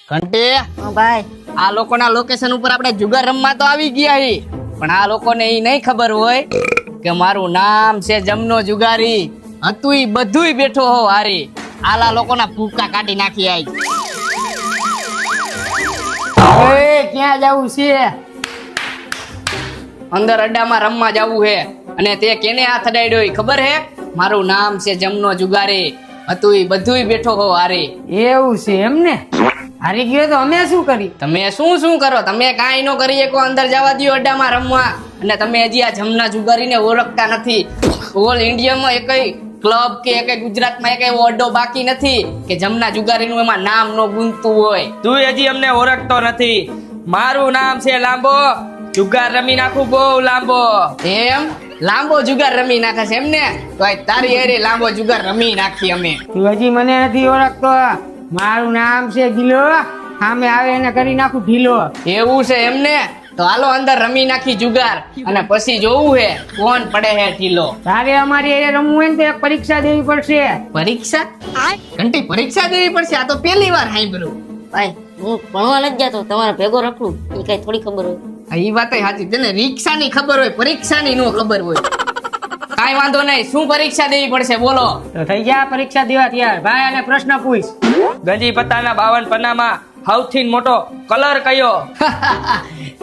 ઘંટી હા ભાઈ. આ લોકોના લોકેશન ઉપર આપણે જુગાર રમવા તો આવી ગયા હી, પણ આ લોકોને એ નહીં ખબર હોય કે મારું નામ છે જમનો જુગારી. હતુંય બધુંય બેઠો હો હારી. આલા લોકોના ભૂકા કાઢી નાખી આઈ. એ ક્યાં જાવું છે? અંદર અડ્ડામાં રમવા જાવું હે. અને તે કેને હાથ અડાડ્યો ઈ ખબર હે? મારું નામ છે જમનો જુગારી. હતુંય બધુંય બેઠો હો હારી. એવું છે એમ ને? હારી ગયો તો અમે શું કરી? તમે શું કરો? તમે કાંઈ નો કરી શકો. અંદર જવા દો અડ્ડામાં રમવા. અને તમે હજી આ જમના જુગારીને ઓળખતા નથી. ઓલ ઇન્ડિયામાં એકય ક્લબ કે એકય ગુજરાતમાં એકય એવો અડ્ડો બાકી નથી કે જમના જુગારીનું એમાં નામ નો ગુંજતું હોય. તું હજી અમને ઓળખતો નથી. મારું નામ છે લાંબો. જુગાર રમી નાખું બહુ લાંબો. એમ લાંબો જુગાર રમી નાખે છે એમ ને? તો આ તારી હારે લાંબો જુગાર રમી નાખી અમે. તું હજી મને નથી ઓળખતો. મારું નામ છે ગિલો. સામે આવે એને કરી નાખું ઢીલો. એવું છે એમ ને? તો હાલો અંદર રમી નાખી જુગાર અને પછી જોવું હે કોણ પડે હે ઢીલો. તારે અમારી હારે રમવું હોય ને તો એક પરીક્ષા દેવી પડશે. પરીક્ષા? ઘંટી પરીક્ષા દેવી પડશે? આ તો પહેલી વાર સાંભળ્યું. ભાઈ હું ભણવા નથી જતો, તમારે ભેગો રખડું એ કઈ થોડી ખબર હોય. એ વાત સાચી. તને રિક્ષાની ખબર હોય, પરીક્ષાની નો ખબર હોય. કાઈ વાંધો નહીં. શું પરીક્ષા દેવી પડશે બોલો? તો થઈ જા પરીક્ષા દેવા તૈયાર. ભાઈ અને પ્રશ્ન પૂછ. ગંજી પત્તાના 52 પન્નામાં સૌથી મોટો કલર કયો?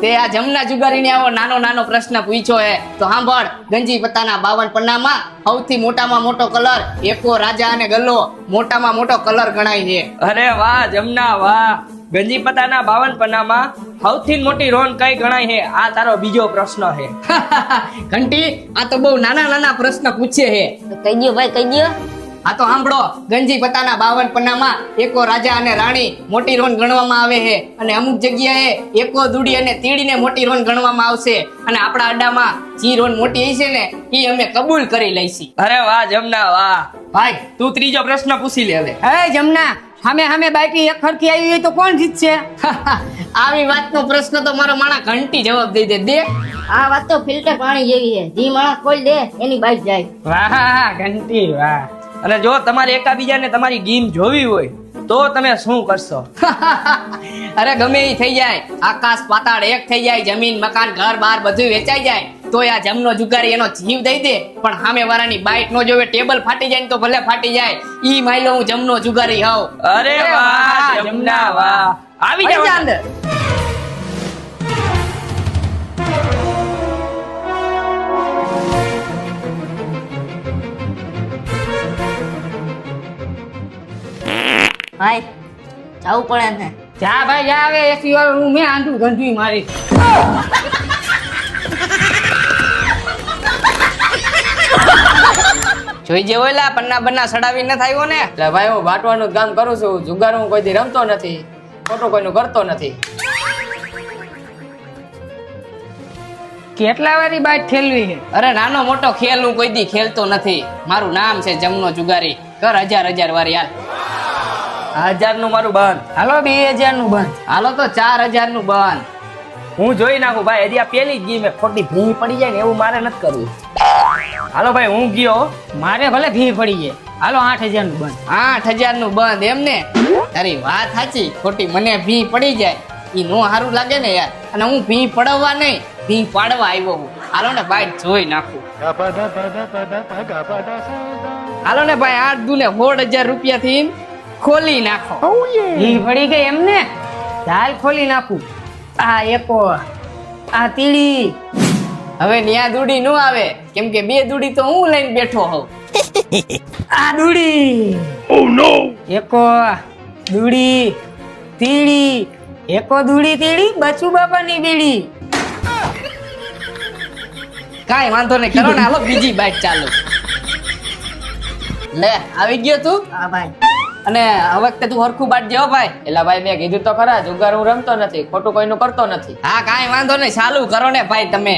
તે આ જમના જુગારીને આવો નાનો પ્રશ્ન પૂછ્યો હે. તો સાંભળ, ગંજી પત્તાના 52 પન્નામાં સૌથી મોટામાં મોટો કલર એકો રાજા અને ગલ્લો મોટામાં મોટો કલર ગણાય છે. અરે વાહ જમના વાહ. ગંજી પત્તાના 52 પન્નામાં સૌથી મોટી રોન કઈ ગણાય છે? આ તારો બીજો પ્રશ્ન છે. ઘંટી આ તો બહુ નાના પ્રશ્ન પૂછે છે. તો કહી દો ભાઈ, કહી દો. આ તો સાંભળો, ગંજી પત્તાના 52 પન્નામાં એકો રાજા અને રાણી મોટી રોન ગણવામાં આવે છે. અને અમુક જગ્યાએ એકો દૂડી અને તીડીને મોટી રોન ગણવામાં આવશે. અને આપણા અડ્ડામાં જી રોન મોટી હશે ને એ અમે કબૂલ કરી લઈશી. અરે વાહ જમના વાહ. ભાઈ તું ત્રીજો પ્રશ્ન પૂછી લે હવે. હે જમના, સામે બાઈકી એક ખરખી આવી હોય તો કોણ જીતશે? આવી વાતનો પ્રશ્ન તો મારો માણા ઘંટી જવાબ દઈ દે. આ વાત તો ફિલ્ટર પાણી જેવી છે. જી માણસ ખોલ દે એની બાઈક જાય. વાહ ઘંટી વાહ. અને જો તમારે એકાબીજાને તમારી ગેમ જોવી હોય તો તમે શું કરશો? અરે ગમે એ થઈ જાય, આકાશ પાતાળ એક થઈ જાય, જમીન મકાન ઘર બાર બધું વેચાઈ જાય તો આ જમનો જુગારી એનો જીવ દઈ દે. પણ સામે વાળાની બાઈટ નો જોવે, ટેબલ ફાટી જાય ને તો ભલે ફાટી જાય. ઈ માયલો હું જમનો જુગારી હાવ. અરે વાહ જમના વાહ. આવી જાવ અંદર. ભાઈ જવું પડે ને. જા ભાઈ જા. હવે એસી વાળો રૂમ હે, આંધું ગંધુઈ મારી. જોઈ જે ઓલા પન્ના બન્ના સડાવી ન થાયો ને. એટલે ભાઈ હું બાટવાનું કામ કરું છું. જુગાર હું કોઈ દી રમતો નથી, ખોટું કોઈનું કરતો નથી. કેટલા વારી બાઈટ ઠેલવી છે? અરે નાનો મોટો ખેલ હું કોઈ દી ખેલતો નથી. મારું નામ છે જમનો જુગારી. કર 1000 વારી હાલ. 1000 નું મારું બંધ. હાલો 2000 નું બંધ. હાલો તો 4000 નું બંધ. હું જોઈ નાખું ભાઈ. હજી આ પેલી જ ગેમ ખોટી ભીં પડી જાય ને એવું મારે નથી કરવું. હાલો ભાઈ હું ગયો. મારે ભલે ભી પડી જાય. હાલો 8000 નું બંધ. 8000 નું બંધ એમ ને? તારી વાત સાચી. ખોટી મને ભી પડી જાય ઈ નો સારું લાગે ને યાર. અને હું ભી પડવા નહીં, ભી પાડવા આવ્યો હું. હાલો ને ભાઈ જોઈ નાખું. હાલો ને ભાઈ 8 દુને 16000 રૂપિયા થી ખોલી નાખો. ભી પડી ગઈ એમ ને? ચાલ ખોલી નાખું. આ એકો, આ તીડી. હવે ન્યા દૂડી નો આવે કેમ કે 2 દૂડી તો હું લઈને બેઠો હોઉં. આ દૂડી. ઓ નો. એકો દૂડી તીડી. એકો દૂડી તીડી બચુ બાપાની બીડી. કાઈ વાંધો નહીં, કરો ને. હાલો બીજી બાઈક ચાલુ. લે આવી ગયો તું. હા ભાઈ. અને હવે તું હરખું બાટ જેવો ભાઈ. એટલે ભાઈ મેં કીધું તો ખરા, જુગાર હું રમતો નથી, ખોટું કોઈનું કરતો નથી. હા કાઈ વાંધો નહીં, ચાલુ કરો ને ભાઈ તમે.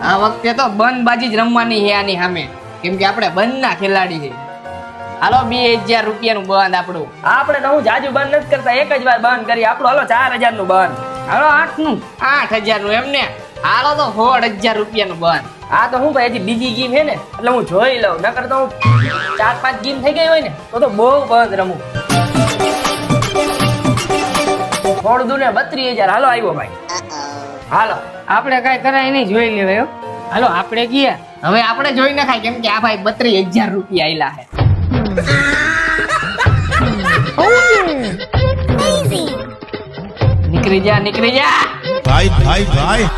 આ વખતે તો બંધ બાજી જ રમવાની છે આની સામે, કેમ કે આપણે બંધ ના ખેલાડી છે. હાલો 2000 રૂપિયાનું બંધ આપણું. આપણે તો હું જાજુ બંધ નથી કરતા, એક જ વાર બંધ કરી. આપણું હાલો 4000 નું બંધ. હાલો 8 નું. 8000 નું એમ ને? હાલો તો 16000 રૂપિયાનું બંધ. આ તો હું ભાઈ હજી બીજી ગેમ છે ને એટલે હું જોઈ લઉં. નકર તો હું 4-5 ગેમ થઈ ગઈ હોય ને તો બહુ બંધ રમું. છોડ દઉં ને 32,000. હાલો આવ્યો ભાઈ. હાલો આપણે કાંઈ કરાય નહીં, જોઈ લેવાય હો. હાલો આપણે ગયા. હવે આપણે જોઈ નખાય કેમ કે આ ભાઈ 32,000 રૂપિયા આયલા હે. નીકળી જા નીકળી જા. ભાઈ ભાઈ ભાઈ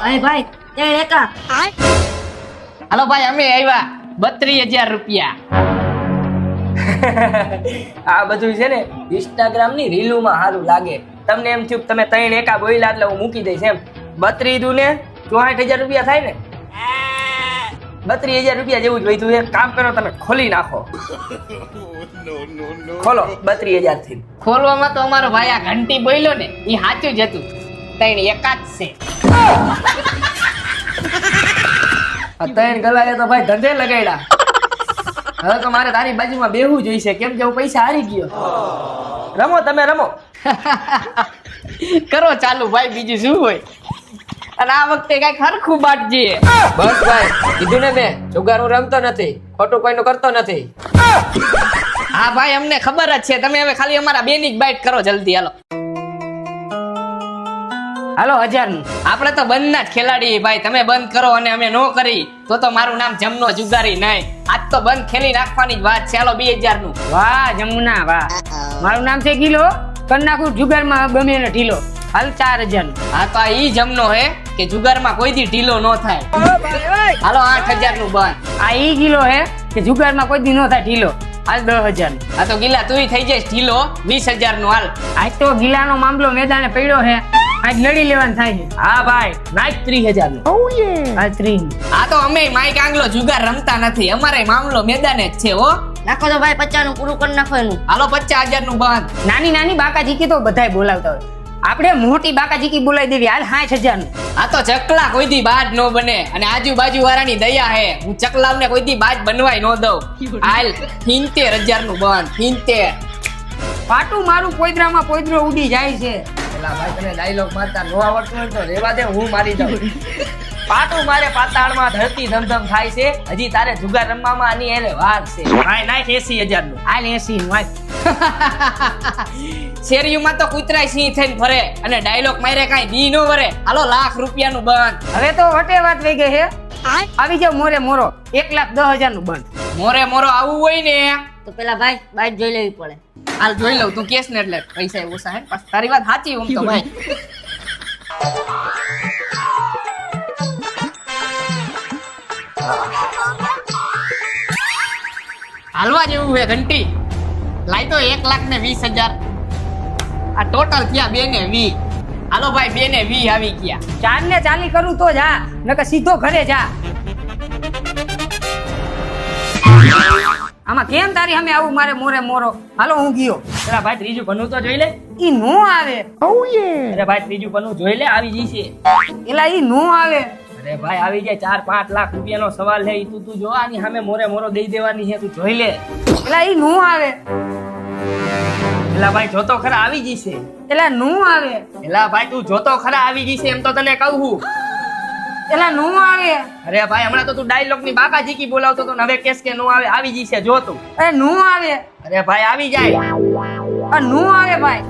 અરે ભાઈ તે એકા હાલો ભાઈ અમે આવ્યા 32,000 રૂપિયા. આ બધું છે ને ઇન્સ્ટાગ્રામ ની રીલુમાં સારું લાગે. તમને એમ થયું કે તમે 3 એકા બોલ્યા એટલે હું મૂકી દઈશ એમ. 32 દુ ને 64,000 રૂપિયા થાય ને. 32,000 રૂપિયા જેવું જ વધ્યું. એક કામ કરો તમે ખોલી નાખો. ખોલો 32,000 થી. ખોલવામાં તો અમારો ભાઈ આ ઘંટી બોલ્યો ને એ સાચું જ હતું. 3 એકા જ છે. આ 3 ગલાયા તો ભાઈ ધંધે લગાડ્યા. હવે તો મારે તારી બાજુમાં બેહવું જોઈશે કેમ કે હું પૈસા હારી ગયો. રમો તમે રમો. કરો ચાલુ ભાઈ, બીજું શું હોય. અને આ વખતે કઈક હરખું બાટજે. બસ ભાઈ, કીધું ને મેં, જુગાર હું રમતો નથી, ખોટું કોઈનું કરતો નથી. હા ભાઈ અમને ખબર જ છે. તમે હવે ખાલી અમારા બેની જ બાઈટ કરો જલ્દી. હાલો હાલો 1000નું. આપણે તો બંધના જ ખેલાડી ભાઈ. તમે બંધ કરો અને અમે નો કરી તો મારું નામ જમનો જુગારી નહીં. આજ તો બંધ ખેલી નાખવાની જ વાત છે. હાલો 2,000 નું. વાહ જમુના વાહ. મારું નામ છે ગીલો, કર નાખું જુગારમાં ગમે એને ઢીલો. હાલ 4,000 નું. હા તો આ ઈ જમનો હે કે જુગારમાં કોઈ દી ઢીલો ન થાય. હાલો 8,000 નું બંધ. આ ઈ ગીલો હે કે જુગારમાં કોઈ દી નો થાય ઢીલો. હાલ 10,000 નું. આ તો ગીલા તું થઈ જાય ઢીલો. 20,000 નું. હાલ આજ તો ગીલાનો મામલો મેદાને પડ્યો હે, આજ લડી લેવાનું થાય છે. હા ભાઈ નાઈટ 30,000 નું. હાલ 30. આ તો અમે માઈક આંગલો જુગાર રમતા નથી. અમારે મામલો મેદાને જ છે હો. નાખો તો ભાઈ 50 નું પૂરું કરી નાખો એનું. હાલો 50,000 નું બંધ. નાની નાની બાકાજીકી તો બધાય બોલાવતા હોય, આપણે મોટી બાકાજીકી બોલાવી દેવી. હાલ 60,000 નું. આ તો ચકલા કોઈ દી બાજ નો બને અને આજુબાજુ વાળાની દયા હે. હું ચકલાવને કોઈ દી બાજ બનવાય નો દઉં. હાલ 73,000 નું બંધ. 73. પાટું મારું પોઈદરામાં પોઈદરો ઉડી જાય છે. એલા ભાઈ તને ડાયલોગ મારતા નો આવડતું હોય તો રેવા દે, હું મારી જાઉં. પાટું મારે પાતાળમાં ધરતી ધમધમ થાય છે. હજી તારે જુગાર રમવામાં આની એને વાર છે. ભાઈ નાઈટ 80,000 નું. હાલ 80 નું. હાલ. શેરીઓમાં તો કૂતરાય સિંહ થઈને ફરે અને ડાયલોગ મારે કાંઈ દી નો વરે. હાલો ₹1,00,000 નું બંધ. હવે તો વટે વાત વહી ગઈ હે. આવી જાવ મોરે મોરો. 1,10,000 નું બંધ. મોરે મોરો આવવું હોય ને તો પેલા ભાઈ બાઈટ જોઈ લેવી પડે. હાલ જોઈ લઉં. તું કેસ ને એટલે પૈસા ઓછા હે. પાછું તારી વાત સાચી ઓમ તો ભાઈ. હાલવા જેવું હે ઘંટી. લાઈ તો 1,20,000. આ ટોટલ થયા 2 ને 20. હાલો ભાઈ 2 ને 20 આવી ગયા. 4 ને 40 કરું તો જા, નકર સીધો ઘરે જા. આમાં કેમ તારી સામે આવું મારે મોરે મોરો. હાલો હું ગયો. એલા ભાઈ ત્રીજું પન્નું તો જોઈ લે. ઈ નો આવે. અરે ભાઈ ત્રીજું પન્નું જોઈ લે, આવી જશે. એલા ઈ નો આવે. અરે ભાઈ આવી જાય. 4-5 લાખ રૂપિયાનો સવાલ છે. તું જો આની સામે મોરે મોરો દઈ દેવાની છે. તું જોઈ લે. એલા ઈ નો આવે. એલા ભાઈ જોતો ખરા આવી જશે. એલા નો આવે. એલા ભાઈ તું જોતો ખરા આવી જશે એમ તો તને કહું છું. એલા નો આવે. અરે ભાઈ હમણાં તો તું ડાયલોગ ની બાકાજીકી બોલાવતો તો ને હવે કેસ કે નો આવે. આવી જશે જો તું. અરે નો આવે. અરે ભાઈ આવી જાય. આ નો આવે ભાઈ.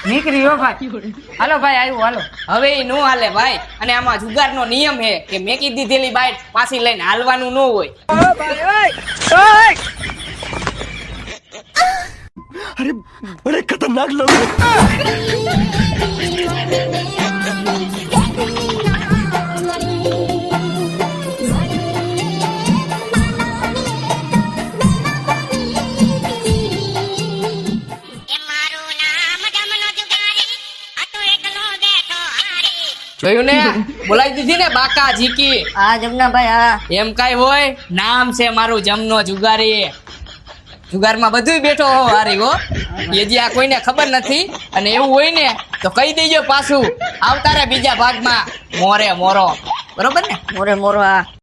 નીકળી હો ભાઈ. હાલો ભાઈ આવ્યું. હાલો હવે એ નો હાલે ભાઈ. અને આમાં જુગારનો નિયમ હે કે મેકી દીધેલી બાઈટ પાછી લઈને હાલવાનું ન હોય. बड़े खतरनाक लोग हैं। જોયું ને, બોલાવી દીધી ને બાકા જીકી. હા જમના ભાઈ હા. એમ કઈ હોય, નામ છે મારું જમનો જુગારી. જુગારમાં બધું બેઠો હો હારી હો. એ જે આ કોઈને ખબર નથી અને એવું હોય ને તો કહી દેજો પાછું આવતારે બીજા ભાગમાં મોરે મોરો. બરોબર ને? મોરે મોરો હા.